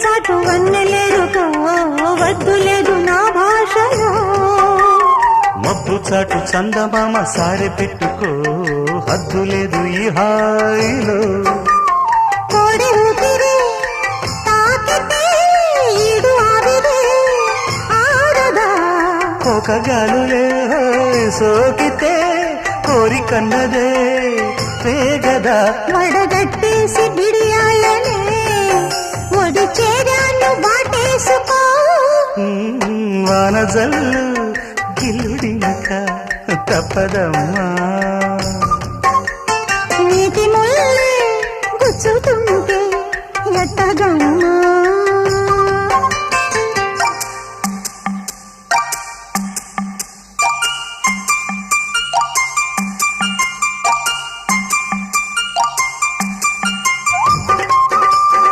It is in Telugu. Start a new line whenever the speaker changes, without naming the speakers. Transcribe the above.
చాటు వన్నెలేరుకో వద్దు లేదు నా భాషలో
మబ్బు చాటు చందమామ సారె పెట్టుకో హద్దు లేదు ఈ హాయిలో
కోడి ఊపిరి తాకితే ఈడు ఆవిరి ఆరదా
ఒక గాలులే సోకితే కోరికన్నదే వేగదా
వడగట్టేసి బిడియాలనే ఒడి చేరాను వాటేసుకో
వానజల్లు గిల్లుడినక తప్పదమ్మా
నీటి ముల్లే గుచ్చుతుంటే ఎట్టగమ్మా